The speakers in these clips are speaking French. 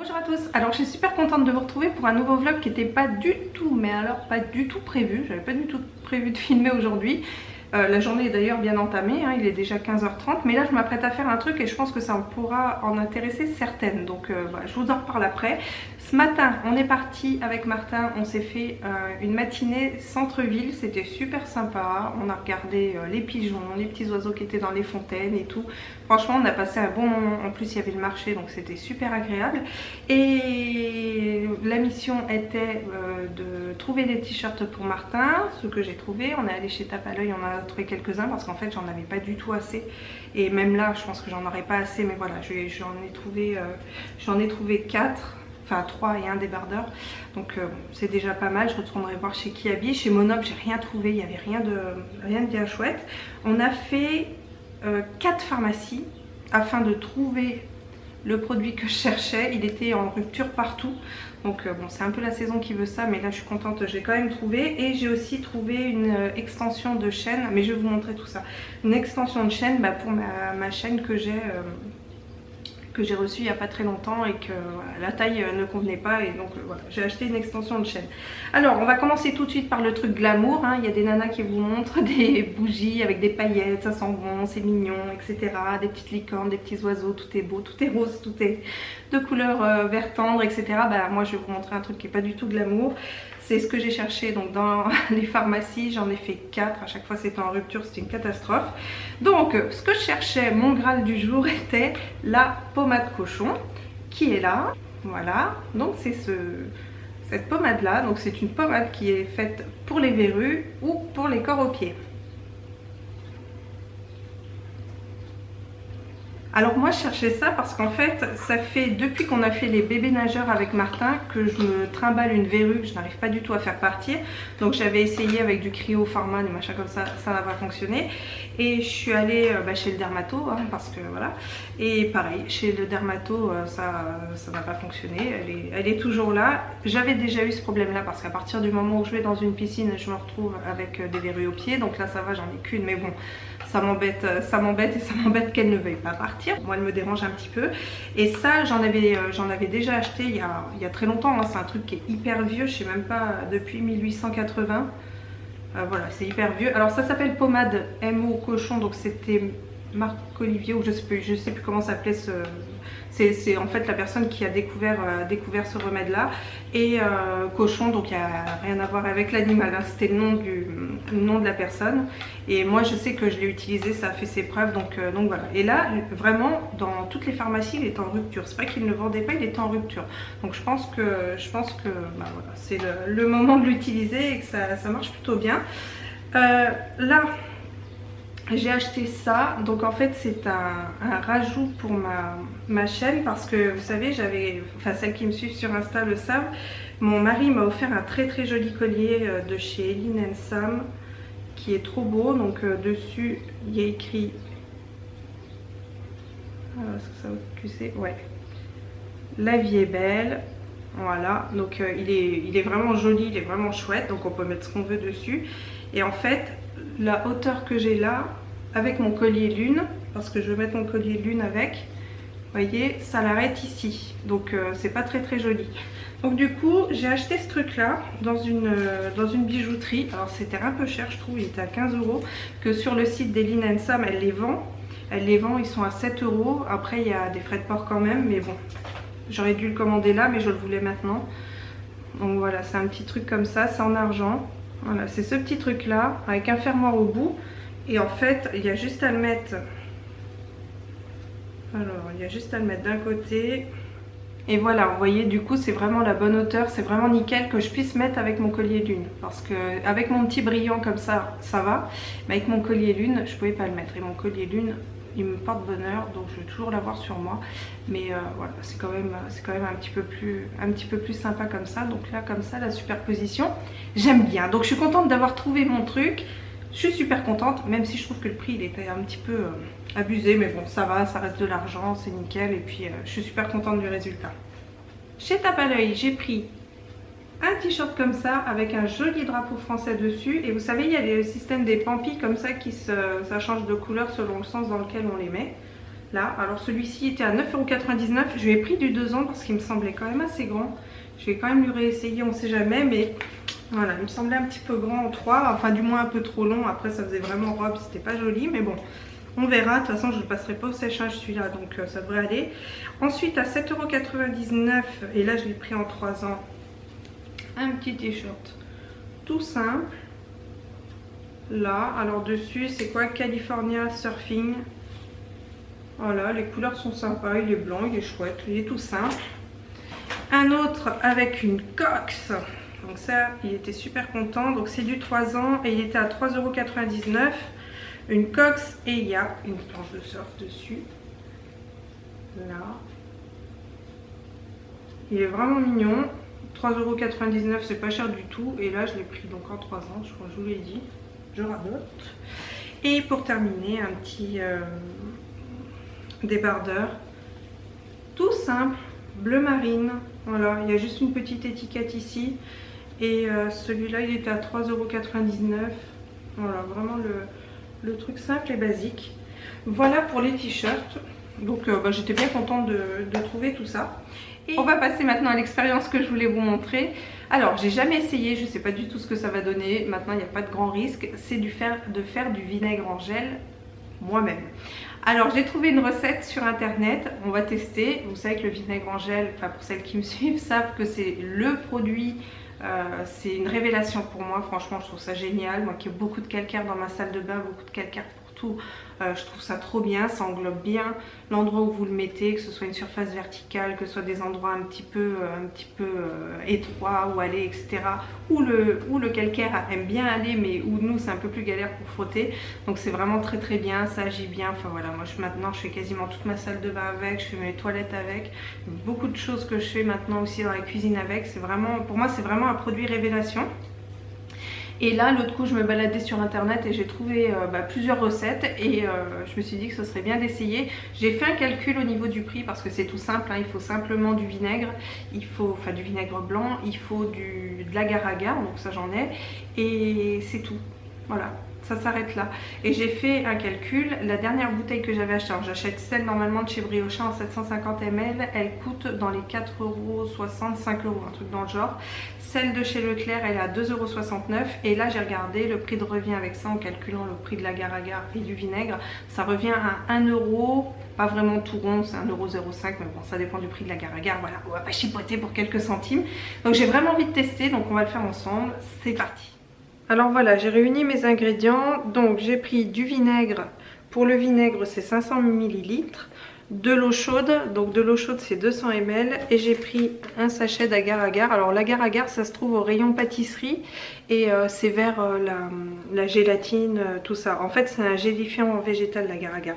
Bonjour à tous, alors je suis super contente de vous retrouver pour un nouveau vlog qui n'était pas du tout, mais alors pas du tout prévu. J'avais pas du tout prévu de filmer aujourd'hui. La journée est d'ailleurs bien entamée, hein, il est déjà 15h30, mais là je m'apprête à faire un truc et je pense que ça pourra en intéresser certaines, donc voilà, je vous en reparle après. Ce matin on est parti avec Martin, on s'est fait une matinée centre-ville, c'était super sympa, on a regardé les pigeons, les petits oiseaux qui étaient dans les fontaines et tout. Franchement on a passé un bon moment, en plus il y avait le marché donc c'était super agréable. Et la mission était de trouver des t-shirts pour Martin, ce que j'ai trouvé. On est allé chez Tape à l'œil, on en a trouvé quelques-uns parce qu'en fait j'en avais pas du tout assez. Et même là je pense que j'en aurais pas assez, mais voilà, j'en ai trouvé 4. Enfin 3 et un débardeur, donc c'est déjà pas mal. Je retournerai voir chez Kiabi. Chez Monop j'ai rien trouvé, il n'y avait rien de bien chouette. On a fait 4 pharmacies afin de trouver le produit que je cherchais. Il était en rupture partout, donc bon, c'est un peu la saison qui veut ça, mais là je suis contente, j'ai quand même trouvé. Et j'ai aussi trouvé une extension de chaîne, mais je vais vous montrer tout ça. Une extension de chaîne pour ma chaîne que j'ai reçue il n'y a pas très longtemps et que voilà, la taille ne convenait pas, et donc voilà, j'ai acheté une extension de chaîne. Alors on va commencer tout de suite par le truc glamour, hein. Il y a des nanas qui vous montrent des bougies avec des paillettes, ça sent bon, c'est mignon, etc. Des petites licornes, des petits oiseaux, tout est beau, tout est rose, tout est de couleur vert tendre, etc. Moi je vais vous montrer un truc qui n'est pas du tout glamour. C'est ce que j'ai cherché donc dans les pharmacies, j'en ai fait 4, à chaque fois c'était en rupture, c'était une catastrophe. Donc ce que je cherchais, mon Graal du jour, était la pommade cochon qui est là, voilà. Donc c'est cette pommade là, donc c'est une pommade qui est faite pour les verrues ou pour les corps aux pieds. Alors moi je cherchais ça parce qu'en fait ça fait depuis qu'on a fait les bébés nageurs avec Martin que je me trimballe une verrue que je n'arrive pas du tout à faire partir. Donc j'avais essayé avec du cryo pharma, des machins comme ça, ça n'a pas fonctionné. Et je suis allée chez le dermato, hein, parce que voilà. Et pareil, chez le dermato ça n'a pas fonctionné, elle est toujours là. J'avais déjà eu ce problème là parce qu'à partir du moment où je vais dans une piscine je me retrouve avec des verrues aux pieds. Donc là ça va, j'en ai qu'une, mais bon, ça m'embête et ça m'embête qu'elle ne veuille pas partir. Moi elle me dérange un petit peu. Et ça j'en avais déjà acheté il y a très longtemps, hein. C'est un truc qui est hyper vieux, je sais même pas, depuis 1880. Voilà, c'est hyper vieux. Alors ça s'appelle pommade MO cochon, donc c'était Marc Olivier ou je sais plus comment s'appelait ce... C'est en fait la personne qui a découvert ce remède là. Et cochon, donc il n'y a rien à voir avec l'animal, hein. C'était le nom de la personne. Et moi je sais que je l'ai utilisé, ça a fait ses preuves, donc voilà. Et là vraiment dans toutes les pharmacies il est en rupture. C'est pas qu'il ne le vendait pas, il était en rupture. Donc je pense que voilà, c'est le moment de l'utiliser et que ça marche plutôt bien. Là j'ai acheté ça, donc en fait c'est un rajout pour ma chaîne, parce que vous savez, celles qui me suivent sur Insta le savent, mon mari m'a offert un très très joli collier de chez Elin & Sam qui est trop beau. Donc dessus il y a écrit, ouais, la vie est belle, voilà. Donc il est vraiment joli, il est vraiment chouette, donc on peut mettre ce qu'on veut dessus. Et en fait la hauteur que j'ai là avec mon collier lune, parce que je vais mettre mon collier lune avec, vous voyez, ça l'arrête ici, donc c'est pas très très joli. Donc du coup j'ai acheté ce truc là dans une bijouterie. Alors c'était un peu cher je trouve, il était à 15 €, que sur le site d'Elin & Sam elle les vend, ils sont à 7 €. Après il y a des frais de port quand même, mais bon, j'aurais dû le commander là, mais je le voulais maintenant. Donc voilà, c'est un petit truc comme ça, c'est en argent. Voilà, c'est ce petit truc là avec un fermoir au bout. Et en fait il y a juste à le mettre, d'un côté. Et voilà, vous voyez, du coup c'est vraiment la bonne hauteur, c'est vraiment nickel, que je puisse mettre avec mon collier lune. Parce que avec mon petit brillant comme ça, ça va. Mais avec mon collier lune, je pouvais pas le mettre. Et mon collier lune, il me porte bonheur, donc je vais toujours l'avoir sur moi. Mais voilà, c'est quand même un petit peu plus sympa comme ça. Donc là comme ça, la superposition, j'aime bien. Donc je suis contente d'avoir trouvé mon truc. Je suis super contente, même si je trouve que le prix il était un petit peu abusé, mais bon ça va, ça reste de l'argent, c'est nickel. Et puis je suis super contente du résultat. Chez Tape à l'œil, j'ai pris un t-shirt comme ça avec un joli drapeau français dessus. Et vous savez, il y a le système des pampis comme ça ça change de couleur selon le sens dans lequel on les met. Là, alors celui-ci était à 9,99 €. Je lui ai pris du 2 ans parce qu'il me semblait quand même assez grand. Je vais quand même lui réessayer, on sait jamais, mais voilà, il me semblait un petit peu grand en 3, enfin du moins un peu trop long. Après ça faisait vraiment robe, c'était pas joli, mais bon, on verra. De toute façon je ne le passerai pas au séchage celui-là, donc ça devrait aller. Ensuite à 7,99 €, et là je l'ai pris en 3 ans, un petit t-shirt tout simple. Là, alors dessus c'est quoi? California Surfing. Voilà, les couleurs sont sympas, il est blanc, il est chouette, il est tout simple. Un autre avec une Cox, donc ça il était super content, donc c'est du 3 ans et il était à 3,99 €. Une Cox et il y a une planche de surf dessus. Là, il est vraiment mignon. 3,99 € c'est pas cher du tout, et là je l'ai pris donc en 3 ans, je crois que je vous l'ai dit, je radote. Et pour terminer, un petit débardeur tout simple, bleu marine. Voilà, il y a juste une petite étiquette ici, et celui-là il était à 3,99 €. Voilà, vraiment le truc simple et basique. Voilà pour les t-shirts. Donc j'étais bien contente de trouver tout ça. Et on va passer maintenant à l'expérience que je voulais vous montrer. Alors j'ai jamais essayé, je ne sais pas du tout ce que ça va donner. Maintenant il n'y a pas de grand risque, c'est de faire du vinaigre en gel moi-même. Alors j'ai trouvé une recette sur internet, on va tester. Vous savez que le vinaigre en gel, enfin pour celles qui me suivent, savent que c'est le produit, c'est une révélation pour moi. Franchement je trouve ça génial, moi qui ai beaucoup de calcaire dans ma salle de bain, beaucoup de calcaire pour tout, je trouve ça trop bien. Ça englobe bien l'endroit où vous le mettez, que ce soit une surface verticale, que ce soit des endroits un petit peu étroits où aller, etc. Où le calcaire aime bien aller, mais où nous c'est un peu plus galère pour frotter. Donc c'est vraiment très très bien, ça agit bien. Enfin voilà, moi maintenant je fais quasiment toute ma salle de bain avec, je fais mes toilettes avec, beaucoup de choses que je fais maintenant aussi dans la cuisine avec. C'est vraiment, pour moi c'est vraiment un produit révélation. Et là l'autre coup je me baladais sur internet et j'ai trouvé plusieurs recettes, et je me suis dit que ce serait bien d'essayer. J'ai fait un calcul au niveau du prix parce que c'est tout simple, hein. Il faut simplement du vinaigre, du vinaigre blanc, il faut de l'agar-agar, donc ça j'en ai, et c'est tout. Voilà, ça s'arrête là. Et j'ai fait un calcul, la dernière bouteille que j'avais achetée, alors j'achète celle normalement de chez Briochin en 750 ml, elle coûte dans les 4,60 €, 5 €, un truc dans le genre. Celle de chez Leclerc elle est à 2,69 €, et là j'ai regardé le prix de revient avec ça en calculant le prix de l'agar-agar et du vinaigre, ça revient à 1 €, pas vraiment tout rond, c'est 1,05 €, mais bon ça dépend du prix de l'agar-agar, voilà, on va pas chipoter pour quelques centimes. Donc j'ai vraiment envie de tester, donc on va le faire ensemble, c'est parti. Alors voilà, j'ai réuni mes ingrédients. Donc j'ai pris du vinaigre. Pour le vinaigre c'est 500 ml, de l'eau chaude, donc de l'eau chaude c'est 200 ml, et j'ai pris un sachet d'agar-agar. Alors l'agar-agar ça se trouve au rayon pâtisserie, et c'est vers la gélatine, tout ça. En fait c'est un gélifiant végétal, l'agar-agar.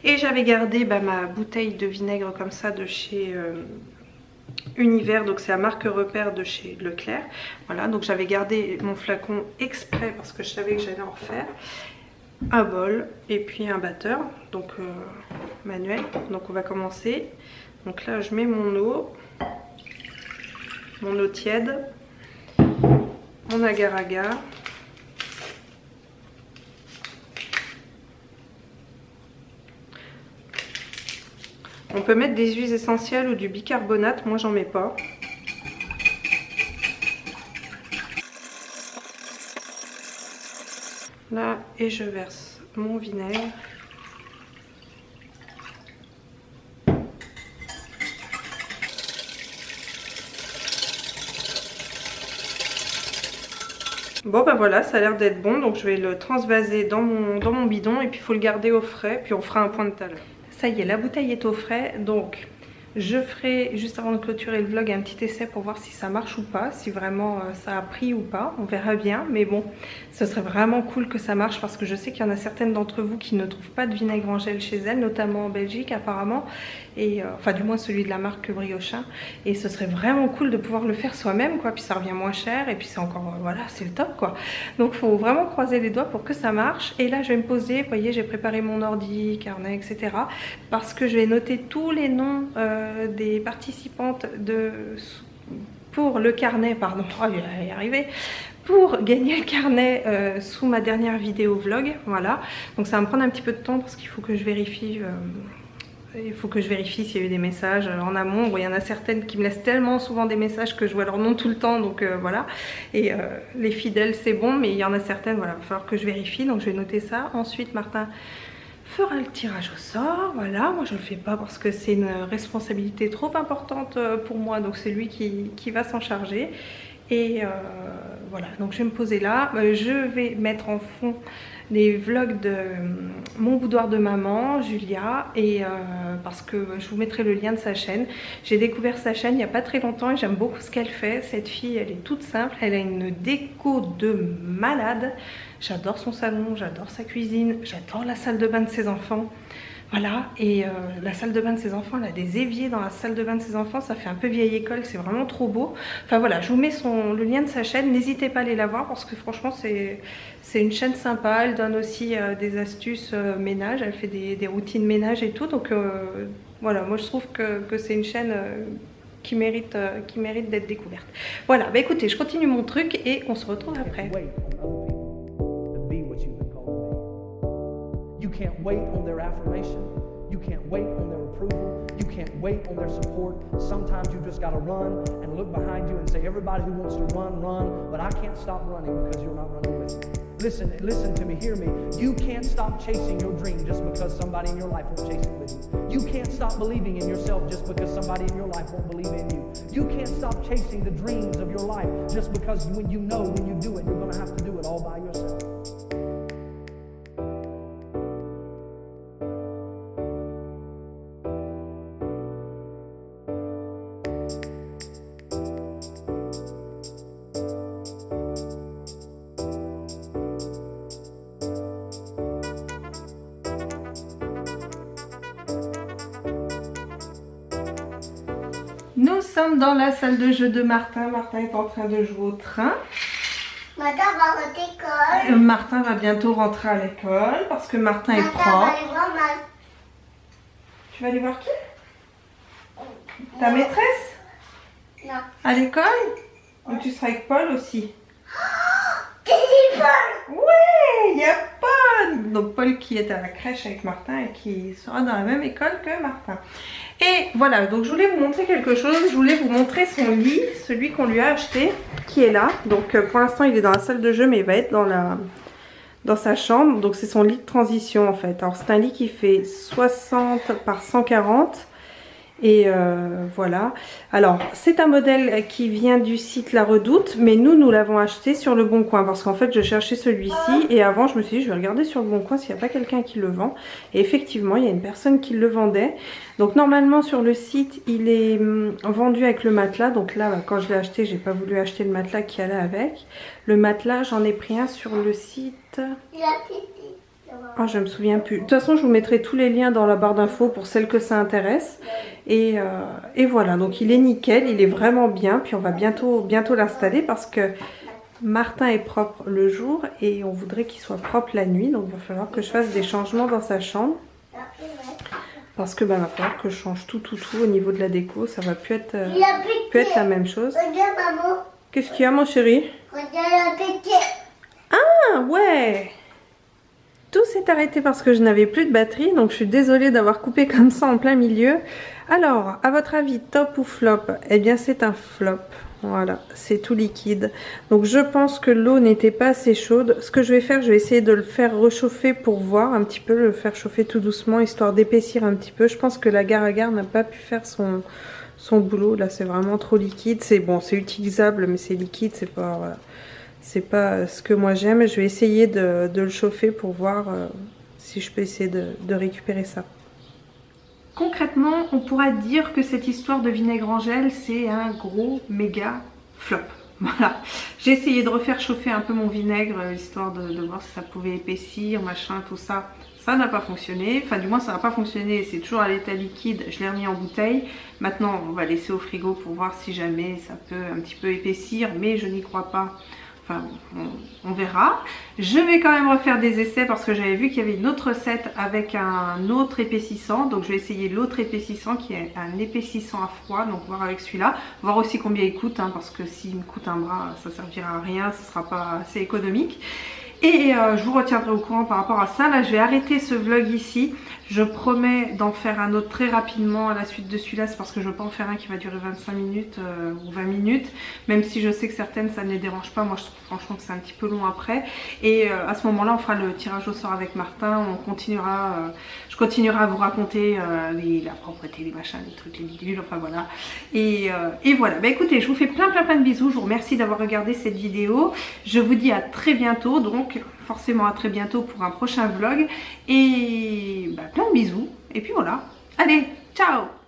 Et j'avais gardé ma bouteille de vinaigre comme ça de chez Univers, donc c'est la marque Repère de chez Leclerc. Voilà, donc j'avais gardé mon flacon exprès parce que je savais que j'allais en refaire. Un bol et puis un batteur, donc manuel. Donc on va commencer. Donc là je mets mon eau tiède, mon agar-agar. On peut mettre des huiles essentielles ou du bicarbonate, moi j'en mets pas. Là, et je verse mon vinaigre. Bon voilà, ça a l'air d'être bon, donc je vais le transvaser dans mon bidon, et puis il faut le garder au frais, puis on fera un point de tout à l'heure. Ça y est, la bouteille est au frais, donc je ferai juste avant de clôturer le vlog un petit essai pour voir si ça marche ou pas, si vraiment ça a pris ou pas, on verra bien. Mais bon, ce serait vraiment cool que ça marche parce que je sais qu'il y en a certaines d'entre vous qui ne trouvent pas de vinaigre en gel chez elles, notamment en Belgique apparemment, et enfin du moins celui de la marque Briochin, et ce serait vraiment cool de pouvoir le faire soi-même quoi, puis ça revient moins cher, et puis c'est encore, voilà, c'est le top quoi. Donc faut vraiment croiser les doigts pour que ça marche. Et là je vais me poser, vous voyez j'ai préparé mon ordi, carnet, etc. parce que je vais noter tous les noms des participantes pour le carnet, pardon, oh, je vais y arriver, pour gagner le carnet sous ma dernière vidéo vlog. Voilà, donc ça va me prendre un petit peu de temps parce qu'il faut que je vérifie il faut que je vérifie s'il y a eu des messages en amont. Bon, il y en a certaines qui me laissent tellement souvent des messages que je vois leur nom tout le temps, donc voilà. Et les fidèles c'est bon, mais il y en a certaines, voilà, il va falloir que je vérifie, donc je vais noter ça. Ensuite Martin fera le tirage au sort, voilà. Moi je le fais pas parce que c'est une responsabilité trop importante pour moi, donc c'est lui qui va s'en charger. Et voilà, donc je vais me poser là. Je vais mettre en fond des vlogs de mon boudoir de maman, Julia, et parce que je vous mettrai le lien de sa chaîne. J'ai découvert sa chaîne il n'y a pas très longtemps et j'aime beaucoup ce qu'elle fait. Cette fille, elle est toute simple, elle a une déco de malade. J'adore son salon, j'adore sa cuisine, j'adore la salle de bain de ses enfants. Voilà, et la salle de bain de ses enfants, elle a des éviers dans la salle de bain de ses enfants, ça fait un peu vieille école, c'est vraiment trop beau. Enfin voilà, je vous mets le lien de sa chaîne, n'hésitez pas à aller la voir parce que franchement c'est une chaîne sympa. Elle donne aussi des astuces ménage, elle fait des routines ménage et tout, donc voilà, moi je trouve que c'est une chaîne qui mérite d'être découverte. Voilà, bah écoutez, je continue mon truc et on se retrouve après. You can't wait on their affirmation. You can't wait on their approval. You can't wait on their support. Sometimes you just got to run and look behind you and say, everybody who wants to run, run. But I can't stop running because you're not running with me. Listen to me, hear me. You can't stop chasing your dream just because somebody in your life won't chase it with you. You can't stop believing in yourself just because somebody in your life won't believe in you. You can't stop chasing the dreams of your life just because when you know when you do it, you're going to have to do it all by yourself. Nous sommes dans la salle de jeu de Martin. Martin est en train de jouer au train. Martin va à l'école. Martin va bientôt rentrer à l'école parce que Martin est propre. Tu vas aller voir qui? Ta maîtresse? Non. À l'école? Ou tu seras avec Paul aussi? Téléphone. Ouais, il y a Paul. Donc Paul qui est à la crèche avec Martin et qui sera dans la même école que Martin. Et voilà, donc je voulais vous montrer quelque chose. Je voulais vous montrer son lit, celui qu'on lui a acheté, qui est là. Donc pour l'instant il est dans la salle de jeu, mais il va être dans sa chambre. Donc c'est son lit de transition en fait. Alors c'est un lit qui fait 60 par 140. Et voilà. Alors c'est un modèle qui vient du site La Redoute, mais nous l'avons acheté sur Le Bon Coin parce qu'en fait je cherchais celui-ci et avant je me suis dit je vais regarder sur Le Bon Coin s'il n'y a pas quelqu'un qui le vend. Et effectivement il y a une personne qui le vendait. Donc normalement sur le site il est vendu avec le matelas. Donc là quand je l'ai acheté, j'ai pas voulu acheter le matelas qui allait avec. Le matelas j'en ai pris un sur le site. Oh, je me souviens plus. De toute façon, je vous mettrai tous les liens dans la barre d'infos pour celles que ça intéresse. Et voilà, donc il est nickel, il est vraiment bien. Puis on va bientôt l'installer parce que Martin est propre le jour et on voudrait qu'il soit propre la nuit. Donc il va falloir que je fasse des changements dans sa chambre. Parce que il va falloir que je change tout au niveau de la déco. Ça va plus être la même chose. Regarde maman. Qu'est-ce qu'il y a mon chéri? Regarde la pété. Ah ouais! Tout s'est arrêté parce que je n'avais plus de batterie, donc je suis désolée d'avoir coupé comme ça en plein milieu. Alors, à votre avis, top ou flop? Eh bien, c'est un flop. Voilà, c'est tout liquide. Donc, je pense que l'eau n'était pas assez chaude. Ce que je vais faire, je vais essayer de le faire réchauffer pour voir un petit peu, le faire chauffer tout doucement, histoire d'épaissir un petit peu. Je pense que la agar-agar n'a pas pu faire son boulot. Là, c'est vraiment trop liquide. C'est bon, c'est utilisable, mais c'est liquide, c'est pas... Voilà. C'est pas ce que moi j'aime. Je vais essayer de le chauffer pour voir si je peux essayer de récupérer ça. Concrètement, on pourra dire que cette histoire de vinaigre en gel, c'est un gros méga flop. Voilà. J'ai essayé de refaire chauffer un peu mon vinaigre, histoire de voir si ça pouvait épaissir, machin, tout ça. Ça n'a pas fonctionné. Enfin, du moins, ça n'a pas fonctionné. C'est toujours à l'état liquide. Je l'ai remis en bouteille. Maintenant, on va laisser au frigo pour voir si jamais ça peut un petit peu épaissir. Mais je n'y crois pas. Enfin, on verra. Je vais quand même refaire des essais parce que j'avais vu qu'il y avait une autre recette avec un autre épaississant. Donc je vais essayer l'autre épaississant qui est un épaississant à froid. Donc voir avec celui-là. Voir aussi combien il coûte. Parce que s'il me coûte un bras, ça servira à rien. Ce ne sera pas assez économique. Et je vous retiendrai au courant par rapport à ça. Là je vais arrêter ce vlog ici. Je promets d'en faire un autre très rapidement à la suite de celui-là. C'est parce que je ne veux pas en faire un qui va durer 25 minutes ou 20 minutes. Même si je sais que certaines ça ne les dérange pas. Moi je trouve franchement que c'est un petit peu long après. Et à ce moment là on fera le tirage au sort avec Martin. On continuera, je continuerai à vous raconter la propreté, les machins, les trucs, les bidules, enfin voilà. Et voilà, bah écoutez, je vous fais plein de bisous. Je vous remercie d'avoir regardé cette vidéo. Je vous dis à très bientôt, donc forcément à très bientôt pour un prochain vlog. Et bah, plein de bisous. Et puis voilà. Allez, ciao!